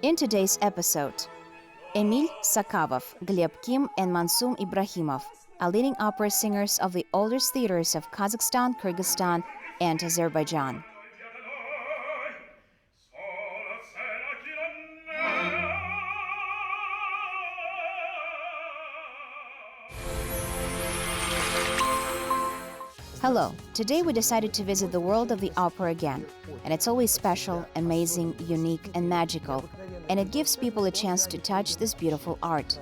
In today's episode, Emil Sakavov, Gleb Kim, and Mansum Ibragimov are leading opera singers of the oldest theaters of Kazakhstan, Kyrgyzstan, and Azerbaijan. Hello, today we decided to visit the world of the opera again, and it's always special, amazing, unique, and magical, and it gives people a chance to touch this beautiful art.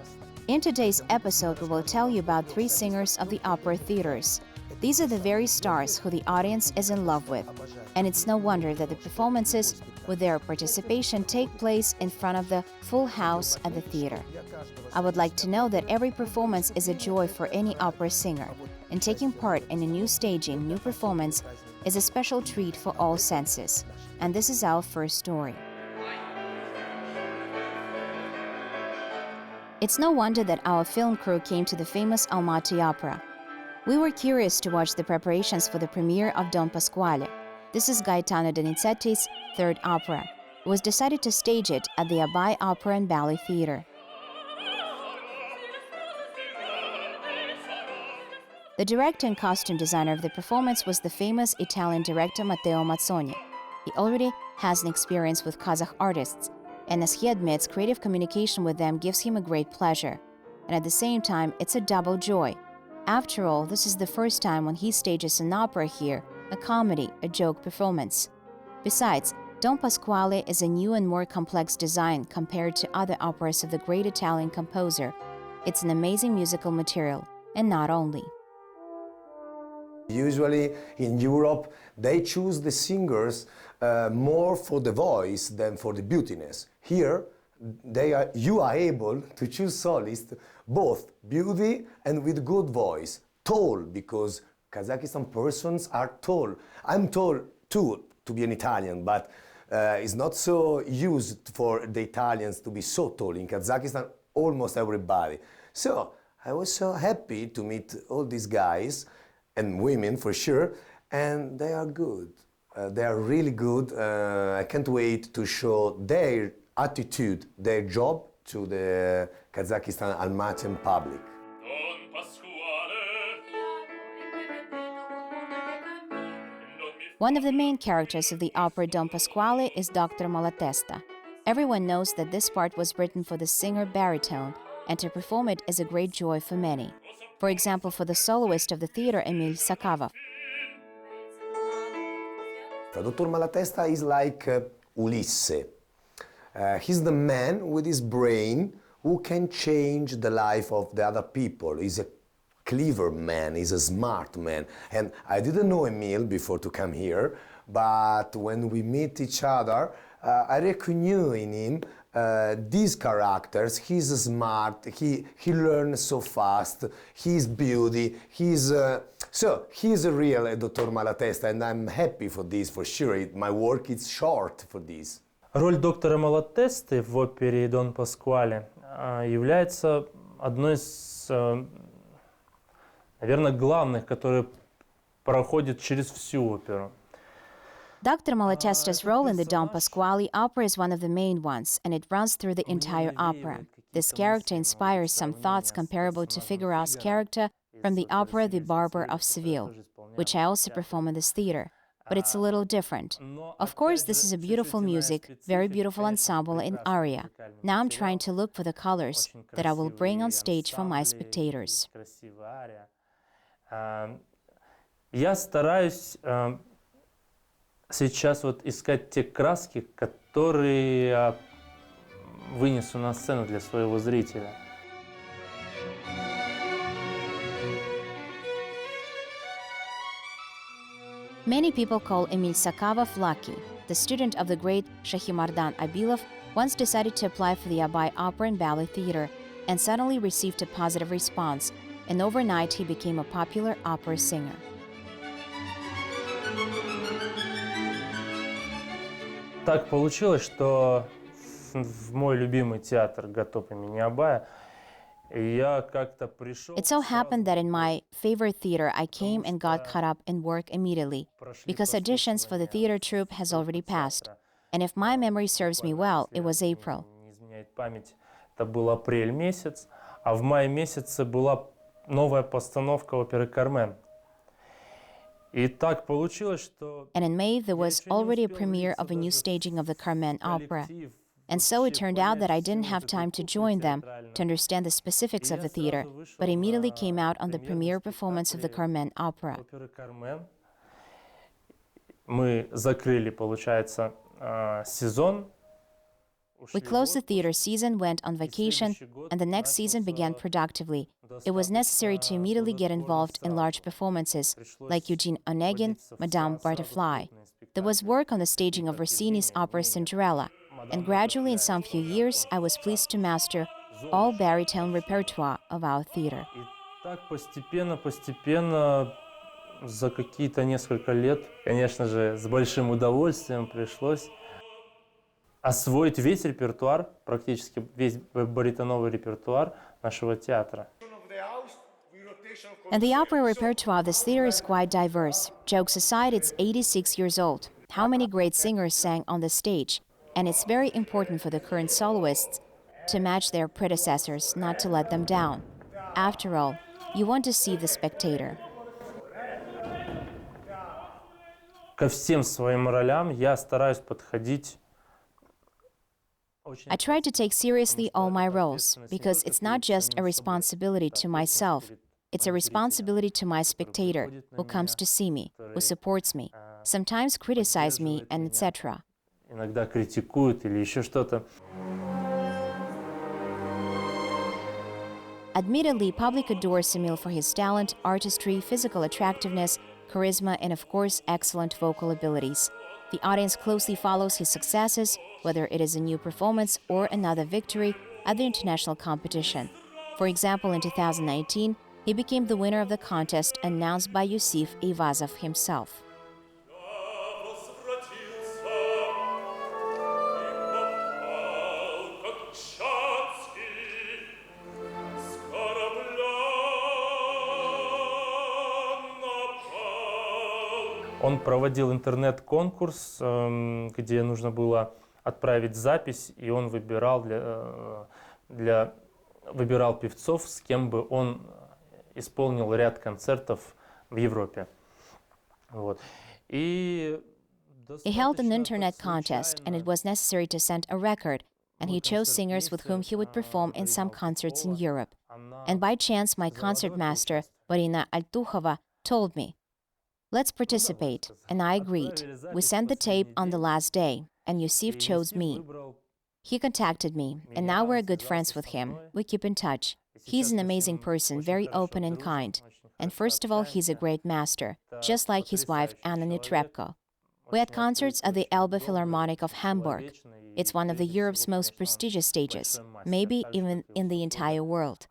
In today's episode, we will tell you about three singers of the opera theaters. These are the very stars who the audience is in love with, and it's no wonder that the performances with their participation take place in front of the full house at the theater. I would like to know that every performance is a joy for any opera singer, and taking part in a new staging, new performance is a special treat for all senses. And this is our first story. It's no wonder that our film crew came to the famous Almaty Opera. We were curious to watch the preparations for the premiere of Don Pasquale. This is Gaetano Donizetti's third opera. It was decided to stage it at the Abai Opera and Ballet Theatre. The director and costume designer of the performance was the famous Italian director Matteo Mazzoni. He already has an experience with Kazakh artists, and as he admits, creative communication with them gives him a great pleasure. And at the same time, it's a double joy. After all, this is the first time when he stages an opera here, a comedy, a joke performance. Besides, Don Pasquale is a new and more complex design compared to other operas of the great Italian composer. It's an amazing musical material, and not only. Usually in Europe, they choose the singers more for the voice than for the beautiness. Here, you are able to choose soloists both beauty and with good voice. Tall, because Kazakhstan persons are tall. I'm tall too, to be an Italian, but it's not so used for the Italians to be so tall. In Kazakhstan, almost everybody. So I was so happy to meet all these guys, and women for sure, and they are good. They are really good. I can't wait to show their attitude, their job to the Kazakhstan Almaty public. One of the main characters of the opera Don Pasquale is Dr. Malatesta. Everyone knows that this part was written for the singer baritone, and to perform it is a great joy for many. For example, for the soloist of the theater, Emil Sakavov. Dr. Malatesta is like Ulisse. He's the man with his brain who can change the life of the other people. He's a clever man, he's a smart man. And I didn't know Emil before to come here, but when we meet each other, I recognize in him these characters. He's smart, he learns so fast, he's beauty, he's a real Dr. Malatesta, and I'm happy for this, for sure. My work is short for this. Роль доктора Малатесты в опере «Дон Паскуале» является одной из, наверное, главных, которая проходит через всю оперу. Dr. Malatesta's role in the Don Pasquale opera is one of the main ones, and it runs through the entire opera. This character inspires some thoughts comparable to Figueroa's character from the opera The Barber of Seville, which I also perform in this theater, but it's a little different. Of course, this is a beautiful music, very beautiful ensemble in aria. Now I'm trying to look for the colors that I will bring on stage for my spectators. Я стараюсь сейчас искать те краски, которые я вынесу на сцену для своего зрителя. Many people call Emil Sakavov lucky. The student of the great Shahimardan Abilov once decided to apply for the Abai Opera and Ballet Theatre and suddenly received a positive response, and overnight he became a popular opera singer. Так получилось, что в мой любимый театр ГАТОП имени Абая я как-то пришел. It so happened that in my favorite theater I came and got caught up in work immediately, because auditions for the theater troupe has already passed. And if my memory serves me well, it was April. память, это был апрель месяц, а в мае месяце была новая постановка оперы «Кармен». И так получилось, что... And in May, there was already a premiere of a new staging of the Carmen opera. And so it turned out that I didn't have time to join them to understand the specifics of the theater, but immediately came out on the premiere performance of the Carmen opera. Мы закрыли, получается, сезон. We closed the theater season, went on vacation, and the next season began productively. It was necessary to immediately get involved in large performances, like Eugene Onegin, Madame Butterfly. There was work on the staging of Rossini's opera Cinderella, and gradually in some few years, I was pleased to master all baritone repertoire of our theater. И так постепенно, за какие-то несколько лет, конечно же, с большим удовольствием пришлось освоить весь репертуар, практически весь баритоновый репертуар нашего театра. And the opera repertoire of this theater is quite diverse. Jokes aside, it's 86 years old. How many great singers sang on the stage? And it's very important for the current soloists to match their predecessors, not to let them down. After all, you want to see the spectator. Ко всем своим ролям я стараюсь подходить. I try to take seriously all my roles, because it's not just a responsibility to myself. It's a responsibility to my spectator, who comes to see me, who supports me, sometimes criticize me, and etc. Иногда критикуют или еще что-то. Admittedly, public adores Emil for his talent, artistry, physical attractiveness, charisma, and of course, excellent vocal abilities. The audience closely follows his successes, whether it is a new performance or another victory at the international competition. For example, in 2019, he became the winner of the contest announced by Yusif Eyvazov himself. Он проводил интернет-конкурс, где нужно было отправить запись, и он выбирал выбирал певцов, с кем бы он исполнил ряд концертов в Европе. Вот. He held an internet contest, and it was necessary to send a record, and he chose singers with whom he would perform in some concerts in Europe. And by chance, my concertmaster, Marina Altukhova, told me, "Let's participate," and I agreed. We sent the tape on the last day, and Yusif chose me. He contacted me, and now we're good friends with him. We keep in touch. He's an amazing person, very open and kind. And first of all, he's a great master, just like his wife, Anna Netrebko. We had concerts at the Elbe Philharmonic of Hamburg. It's one of the Europe's most prestigious stages, maybe even in the entire world.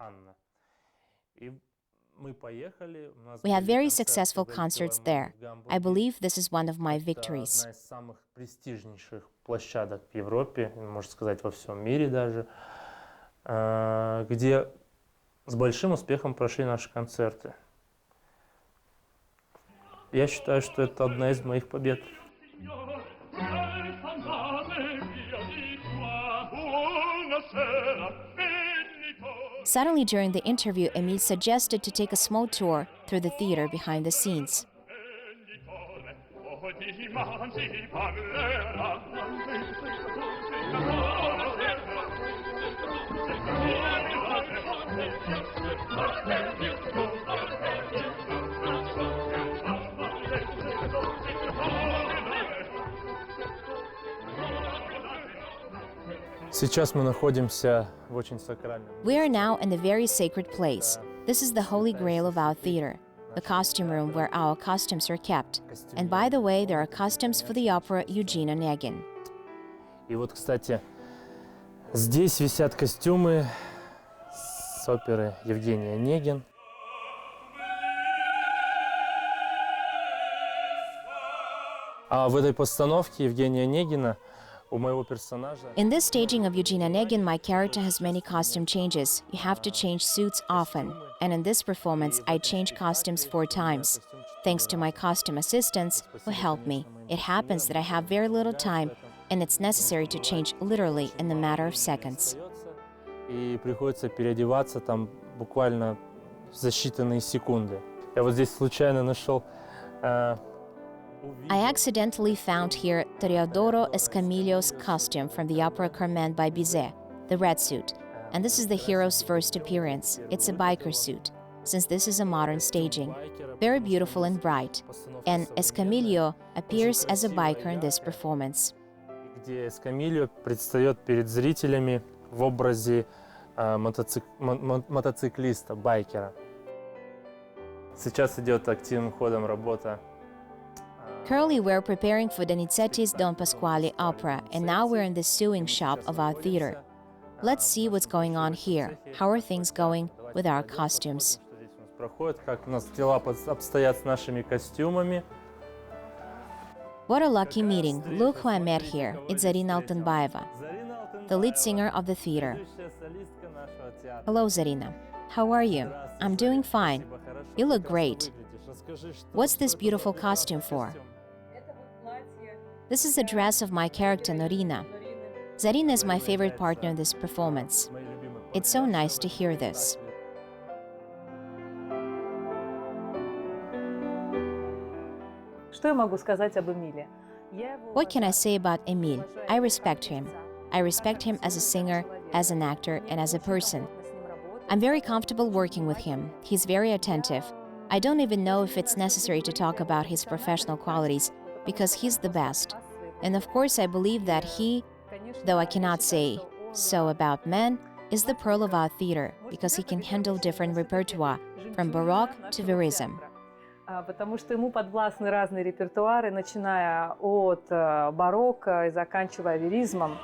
We had very successful concerts there. I believe this is one of my victories. Одна из самых престижнейших площадок в Европе, можно сказать, во всем мире даже, где с большим успехом прошли наши концерты. Я считаю, что это одна из моих побед. Suddenly, during the interview, Emil suggested to take a small tour through the theater behind the scenes. Сейчас мы находимся в очень сакральном. We are now in a very sacred place. This is the holy grail of our theater, the costume room where our costumes are kept. And by the way, there are costumes for the opera Eugene Onegin. И вот, кстати, здесь висят костюмы с оперы Евгений Онегин. А в этой постановке Евгения Онегина у моего персонажа... In this staging of Eugene Onegin, my character has many costume changes. You have to change suits often. And in this performance, I changed costumes 4 times. Thanks to my costume assistants who helped me. It happens that I have very little time, and it's necessary to change literally in a matter of seconds. и приходится переодеваться там буквально за считанные секунды. Я вот здесь случайно нашел. I accidentally found here Teodoro Escamillo's costume from the opera Carmen by Bizet, the red suit. And this is the hero's first appearance. It's a biker suit, since this is a modern staging. Very beautiful and bright. And Escamillo appears as a biker in this performance. Где Эскамильо предстает перед зрителями в образе мотоциклиста, байкера. Сейчас идет активным ходом работа. Currently, we're preparing for Donizetti's Don Pasquale opera, and now we're in the sewing shop of our theater. Let's see what's going on here. How are things going with our costumes? Проходит, как у нас дела обстоят с нашими костюмами. What a lucky meeting. Look who I met here. It's Zarina Altanbayeva, the lead singer of the theater. Hello, Zarina. How are you? I'm doing fine. You look great. What's this beautiful costume for? This is the dress of my character, Norina. Zarina is my favorite partner in this performance. It's so nice to hear this. Что я могу сказать об Эмиле? What can I say about Emil? I respect him. I respect him as a singer, as an actor, and as a person. I'm very comfortable working with him. He's very attentive. I don't even know if it's necessary to talk about his professional qualities, because he's the best. And of course, I believe that he, though I cannot say so about men, is the pearl of our theater, because he can handle different repertoire, from Baroque to Verism. Потому что ему подвластны разные репертуары, начиная от барокко и заканчивая веризмом.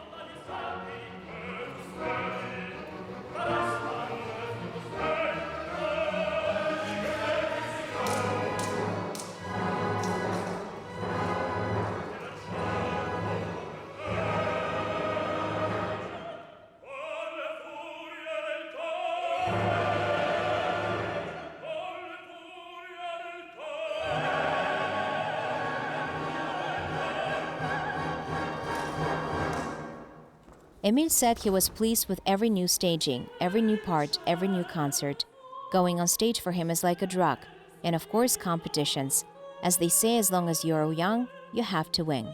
Emil said he was pleased with every new staging, every new part, every new concert. Going on stage for him is like a drug, and of course competitions. As they say, as long as you are young, you have to win.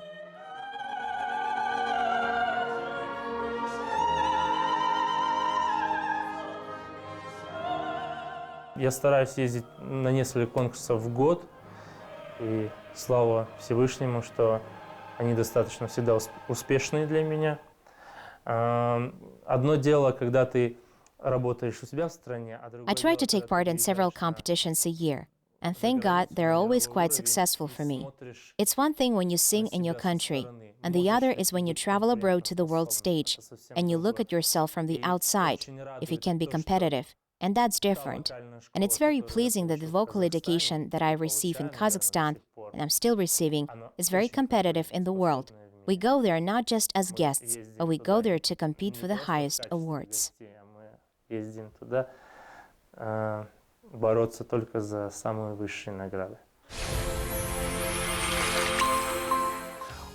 Я стараюсь ездить на несколько конкурсов в год, и слава Всевышнему, что они достаточно всегда успешные для меня. Одно дело, когда ты работаешь у себя в стране, а другое I try to дело, take когда part ты in several приезжаешь на competitions a year, and thank God they're always quite successful for me. It's one thing when you sing in your country, and the other is when you travel abroad to the world stage, and you look at yourself from the outside, if you can be competitive, and that's different. And it's very pleasing that the vocal education that I receive in Kazakhstan, and I'm still receiving, is very competitive in the world. We go there not just as guests, but we go there to compete for the highest awards. Мы ездим туда бороться только за самые высшие награды.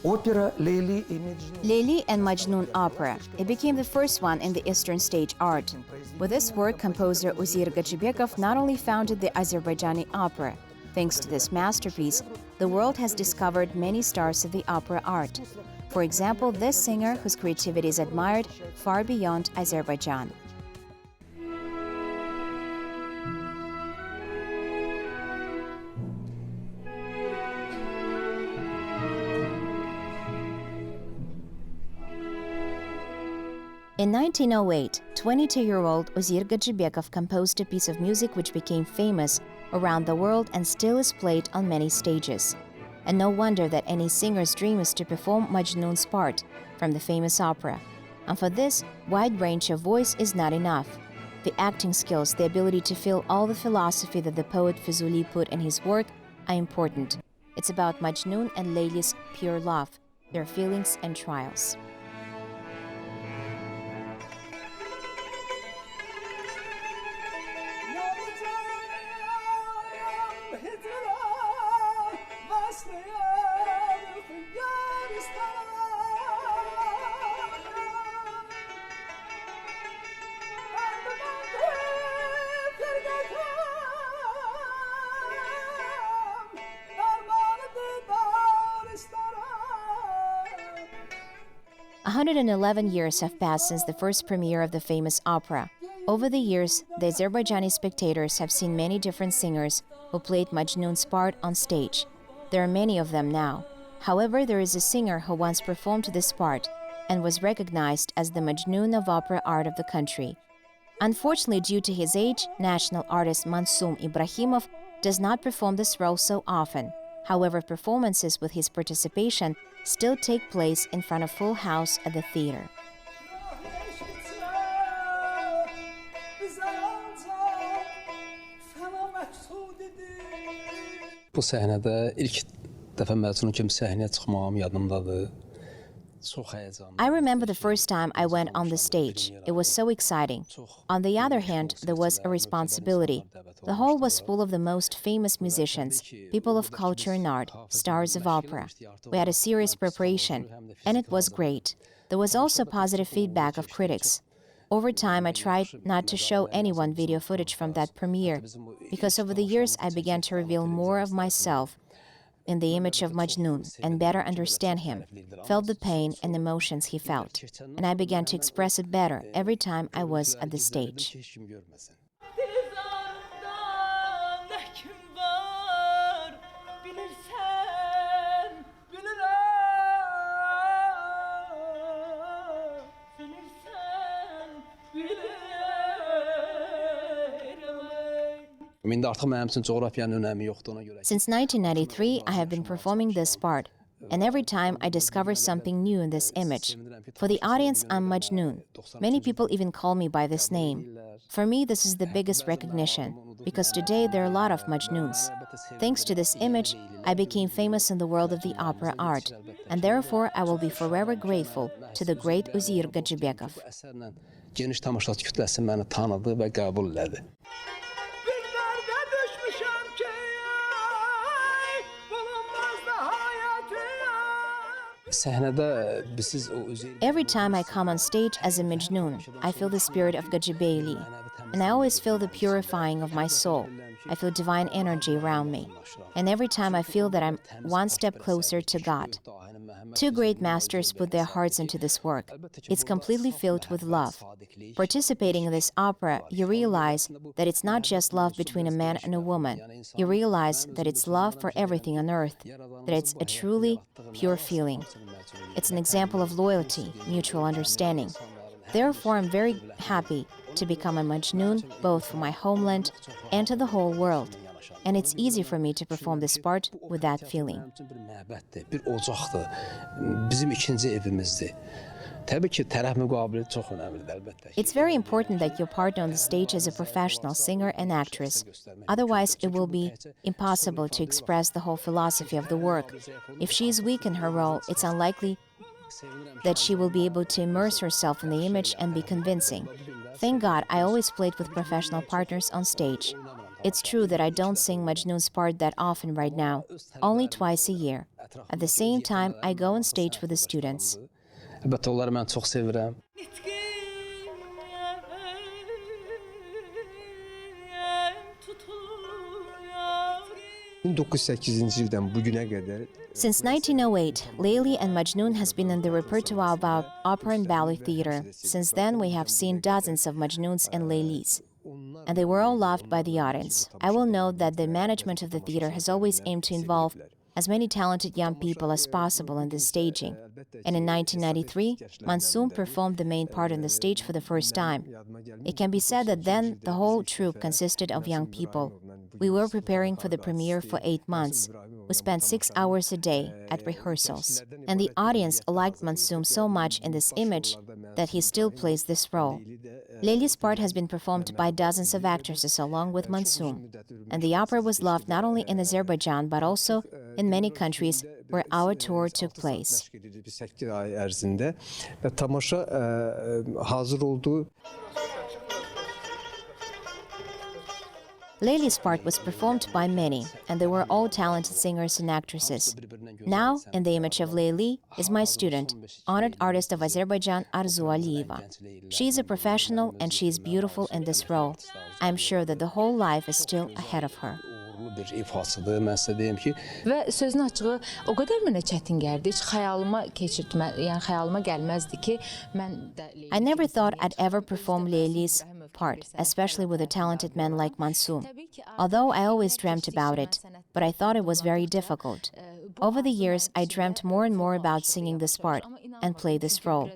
Opera Leyli and Majnun. Leyli and Majnun opera. It became the first one in the Eastern stage art. With this work, composer Uzir Jibek not only founded the Azerbaijani opera. Thanks to this masterpiece, the world has discovered many stars of the opera art. For example, this singer whose creativity is admired far beyond Azerbaijan. In 1908, 22-year-old Uzir Jibek composed a piece of music which became famous around the world and still is played on many stages. And no wonder that any singer's dream is to perform Majnun's part from the famous opera. And for this, wide range of voice is not enough. The acting skills, the ability to feel all the philosophy that the poet Fuzuli put in his work are important. It's about Majnun and Leyli's pure love, their feelings and trials. 111 years have passed since the first premiere of the famous opera. Over the years, the Azerbaijani spectators have seen many different singers who played Majnun's part on stage. There are many of them now. However, there is a singer who once performed this part and was recognized as the Majnun of opera art of the country. Unfortunately, due to his age, national artist Mansum Ibragimov does not perform this role so often. However, performances with his participation still take place in front of full house at the theater. Bu səhnədə ilk dəfə Məcnun kimi səhnəyə çıxmağım yadımdadır. I remember the first time I went on the stage. It was so exciting. On the other hand, there was a responsibility. The hall was full of the most famous musicians, people of culture and art, stars of opera. We had a serious preparation, and it was great. There was also positive feedback of critics. Over time, I tried not to show anyone video footage from that premiere, because over the years I began to reveal more of myself in the image of Majnun and better understand him, felt the pain and emotions he felt, and I began to express it better every time I was at the stage. Since 1993, I have been performing this part, and every time I discover something new in this image. For the audience, I'm Majnun. Many people even call me by this name. For me, this is the biggest recognition, because today there are a lot of Majnuns. Thanks to this image, I became famous in the world of the opera art, and therefore I will be forever grateful to the great Uzirga Jibekov. Geniş tamaşaçı kütləsi məni tanıdı və qəbul elədi. Every time I come on stage as a Majnun, I feel the spirit of Gajibeyli, and I always feel the purifying of my soul. I feel divine energy around me, and every time I feel that I'm one step closer to God. Two great masters put their hearts into this work. It's completely filled with love. Participating in this opera, you realize that it's not just love between a man and a woman. You realize that it's love for everything on earth, that it's a truly pure feeling. It's an example of loyalty, mutual understanding. Therefore, I'm very happy to become a Majnun, both for my homeland and to the whole world. And it's easy for me to perform this part with that feeling. It's very important that your partner on the stage is a professional singer and actress. Otherwise, it will be impossible to express the whole philosophy of the work. If she is weak in her role, it's unlikely that she will be able to immerse herself in the image and be convincing. Thank God, I always played with professional partners on stage. It's true that I don't sing Majnun's part that often right now, only twice a year. At the same time, I go on stage with the students. 1908 ildən bu günə qədər Since 1908, Leyli and Majnun has been in the repertoire of opera and ballet theater. Since then, we have seen dozens of Majnuns and Leylis, and they were all loved by the audience. I will note that the management of the theater has always aimed to involve as many talented young people as possible in this staging. And in 1993, Mansum performed the main part on the stage for the first time. It can be said that then the whole troupe consisted of young people. We were preparing for the premiere for 8 months. We spent 6 hours a day at rehearsals. And the audience liked Mansum so much in this image that he still plays this role. Leyli's part has been performed by dozens of actresses along with Mansum. And the opera was loved not only in Azerbaijan but also in many countries where our tour took place. 8 ay ərzində və tamaşa hazır oldu. Leyli's part was performed by many, and they were all talented singers and actresses. Now, in the image of Leyli, is my student, honored artist of Azerbaijan, Arzu Aliyeva. She is a professional and she is beautiful in this role. I'm sure that the whole life is still ahead of her. bir ifaçıdır. Mən sizə deyim ki, Və sözün açığı o qədər mənə çətin gəldi. Heç xəyalıma keçirtmə, yəni xəyalıma gəlməzdi ki, mən də I never thought I'd ever perform Leyli's part, especially with a talented man like Mansum. Although I always dreamt about it, but I thought it was very difficult. Over the years, I dreamt more and more about singing this part and play this role.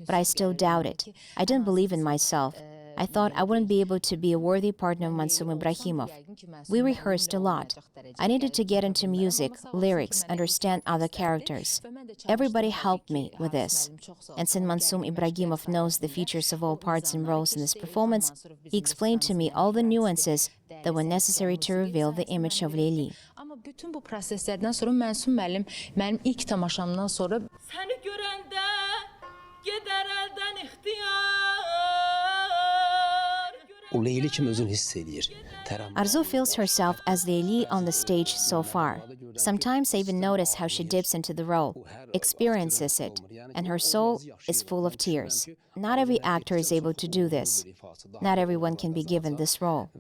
But I still doubted. I didn't believe in myself. I thought I wouldn't be able to be a worthy partner of Mansum Ibragimov. We rehearsed a lot. I needed to get into music, lyrics, understand other characters. Everybody helped me with this. And since Mansum Ibragimov knows the features of all parts and roles in this performance, he explained to me all the nuances that were necessary to reveal the image of Leyli. Amma bütün bu proseslərdən sonra Mansum müəllim mənim ilk tamaşamdan sonra səni görəndə gedər əldən ixtiyar. o Leyli kimi özünü hiss eləyir. Arzu feels herself as Leyli on the stage so far. Sometimes I even notice how she dips into the role, experiences it, and her soul is full of tears. Not every actor is able to do this. Not everyone can be given this role.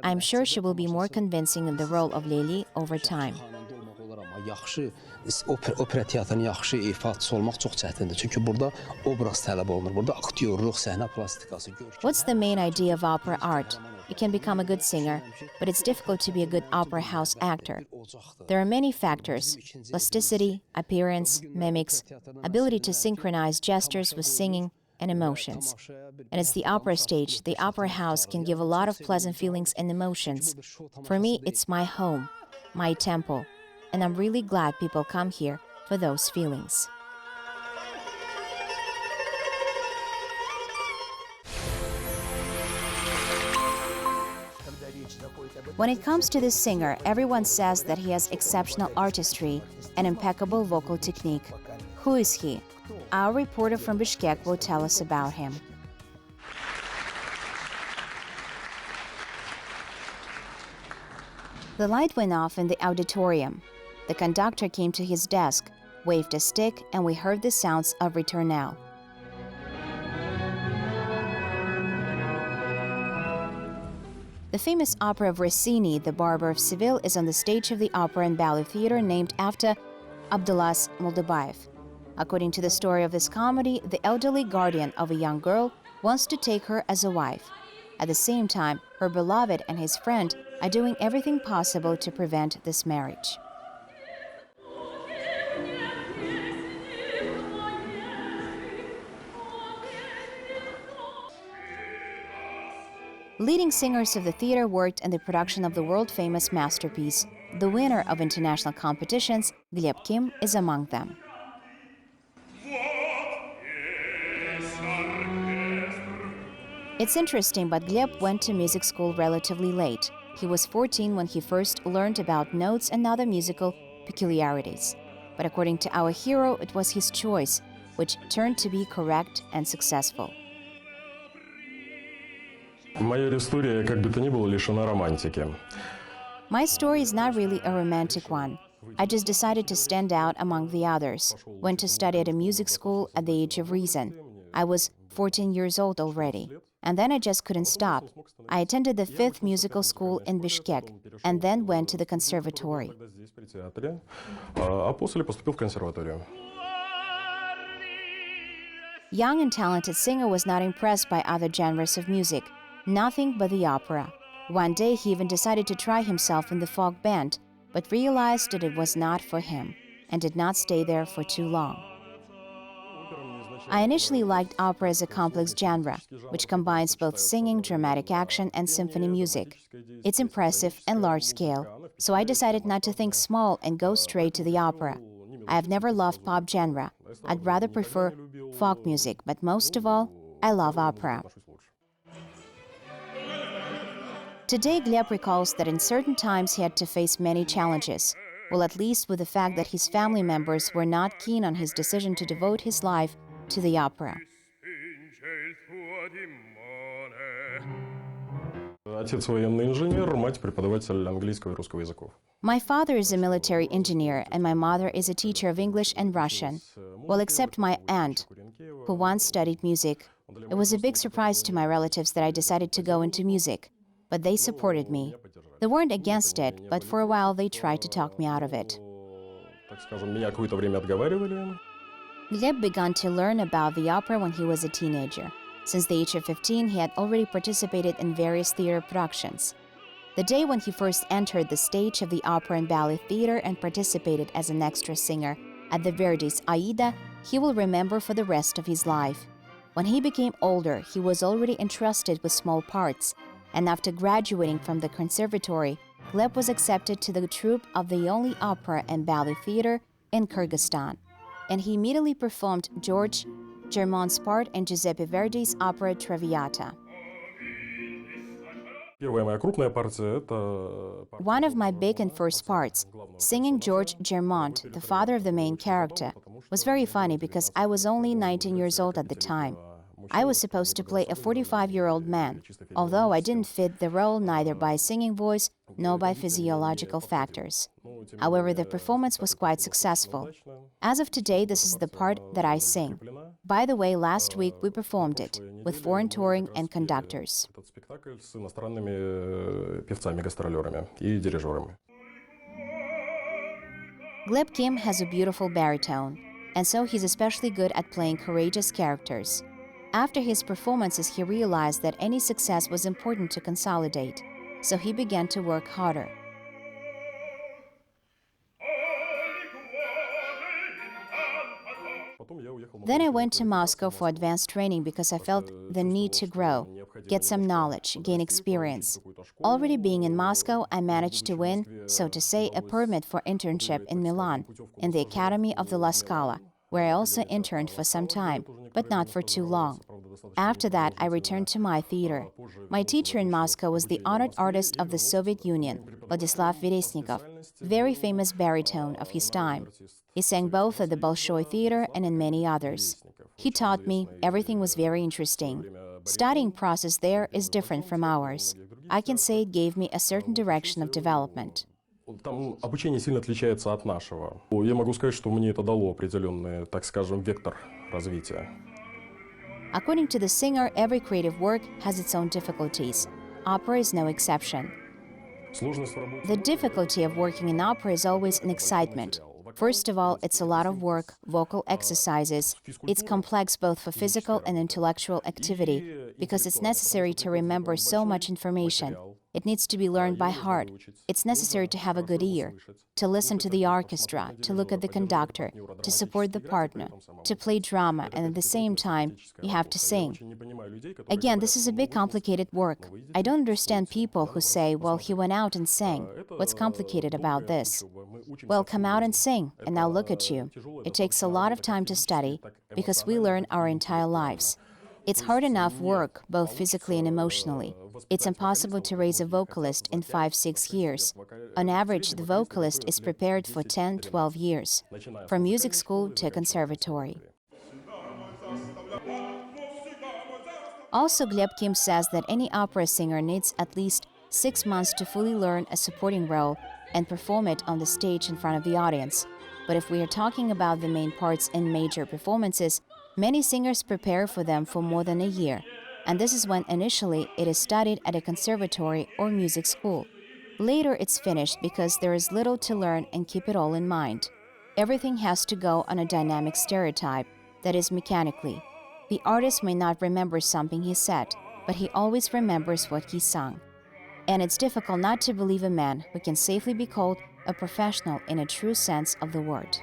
I'm sure she will be more convincing in the role of Leyli over time. Yaxşı opera teatrının yaxşı ifaçısı olmaq çox çətindir. Çünki burada obraz tələb olunur. Burada aktyorluq, səhnə plastikası, görkəm. What's the main idea of opera art? You can become a good singer, but it's difficult to be a good opera house actor. There are many factors: plasticity, appearance, mimics, ability to synchronize gestures with singing, and emotions. And it's the opera stage, the opera house can give a lot of pleasant feelings and emotions. For me, it's my home, my temple, and I'm really glad people come here for those feelings. When it comes to this singer, everyone says that he has exceptional artistry and impeccable vocal technique. Who is he? Our reporter from Bishkek will tell us about him. The light went off in the auditorium. The conductor came to his desk, waved a stick, and we heard the sounds of ritornelle. The famous opera of Rossini, The Barber of Seville, is on the stage of the Opera and Ballet Theatre named after Abdulas Moldobaev. According to the story of this comedy, the elderly guardian of a young girl wants to take her as a wife. At the same time, her beloved and his friend are doing everything possible to prevent this marriage. Leading singers of the theater worked in the production of the world-famous masterpiece. The winner of international competitions, Gleb Kim, is among them. It's interesting, but Gleb went to music school relatively late. He was 14 when he first learned about notes and other musical peculiarities. But according to our hero, it was his choice, which turned to be correct and successful. Моя история, как бы то ни было, лишена романтики. My story is not really a romantic one. I just decided to stand out among the others. Went to study at a music school at the age of reason. I was 14 years old already. And then I just couldn't stop. I attended the 5th musical school in Bishkek and then went to the conservatory. А после поступил в консерваторию. Young and talented singer was not impressed by other genres of music. Nothing but the opera. One day he even decided to try himself in the folk band, but realized that it was not for him, and did not stay there for too long. I initially liked opera as a complex genre, which combines both singing, dramatic action, and symphony music. It's impressive and large-scale, so I decided not to think small and go straight to the opera. I have never loved pop genre. I'd rather prefer folk music, but most of all, I love opera. Today, Gleb recalls that in certain times he had to face many challenges. Well, at least with the fact that his family members were not keen on his decision to devote his life to the opera. Отец военный инженер, мать преподаватель английского и русского языков. My father is a military engineer and my mother is a teacher of English and Russian. Well, except my aunt, who once studied music. It was a big surprise to my relatives that I decided to go into music. but they supported me. They weren't against it, but for a while they tried to talk me out of it. Так скажем, меня какое-то время отговаривали. Gleb began to learn about the opera when he was a teenager. Since the age of 15, he had already participated in various theater productions. The day when he first entered the stage of the opera and ballet theater and participated as an extra singer at the Verdi's Aida, he will remember for the rest of his life. When he became older, he was already entrusted with small parts, and after graduating from the conservatory, Gleb was accepted to the troupe of the only opera and ballet theater in Kyrgyzstan, and he immediately performed George Germont's part in Giuseppe Verdi's opera Traviata. Первая моя крупная партия — это... One of my big and first parts, singing George Germont, the father of the main character, was very funny because I was only 19 years old at the time. I was supposed to play a 45-year-old man, although I didn't fit the role neither by singing voice nor by physiological factors. However, the performance was quite successful. As of today, this is the part that I sing. By the way, last week we performed it with foreign touring and conductors. Этот спектакль с иностранными певцами-гастролерами и дирижерами. Gleb Kim has a beautiful baritone, and so he's especially good at playing courageous characters. After his performances, he realized that any success was important to consolidate, so he began to work harder. Then I went to Moscow for advanced training because I felt the need to grow, get some knowledge, gain experience. Already being in Moscow, I managed to win, so to say, a permit for internship in Milan, in the Academy of the La Scala, where I also interned for some time, but not for too long. After that, I returned to my theater. My teacher in Moscow was the honored artist of the Soviet Union, Vladislav Veresnikov, very famous baritone of his time. He sang both at the Bolshoi Theater and in many others. He taught me, everything was very interesting. Studying process there is different from ours. I can say it gave me a certain direction of development. Там обучение сильно отличается от нашего. Я могу сказать, что мне это дало определенный, так скажем, вектор развития. According to the singer, every creative work has its own difficulties. Opera is no exception. The difficulty of working in opera is always an excitement. First of all, it's a lot of work, vocal exercises. It's complex both for physical and intellectual activity, because it's necessary to remember so much information. It needs to be learned by heart. It's necessary to have a good ear, to listen to the orchestra, to look at the conductor, to support the partner, to play drama, and at the same time, you have to sing. Again, this is a big complicated work. I don't understand people who say, well, he went out and sang. What's complicated about this? Well, come out and sing, and now look at you. It takes a lot of time to study, because we learn our entire lives. It's hard enough work, both physically and emotionally. It's impossible to raise a vocalist in 5-6 years. On average, the vocalist is prepared for 10-12 years, from music school to a conservatory. Also, Gleb Kim says that any opera singer needs at least 6 months to fully learn a supporting role and perform it on the stage in front of the audience. But if we are talking about the main parts in major performances, many singers prepare for them for more than a year, and this is when initially it is studied at a conservatory or music school. Later it's finished because there is little to learn and keep it all in mind. Everything has to go on a dynamic stereotype, that is mechanically. The artist may not remember something he said, but he always remembers what he sung. And it's difficult not to believe a man who can safely be called a professional in a true sense of the word.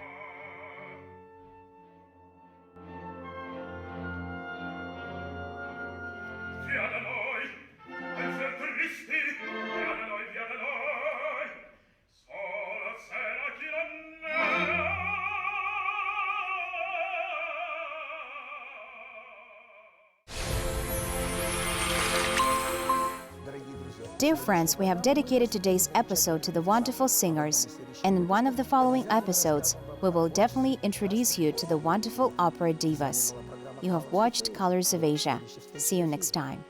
Dear friends, we have dedicated today's episode to the wonderful singers, and in one of the following episodes, we will definitely introduce you to the wonderful opera divas. You have watched Colors of Asia. See you next time.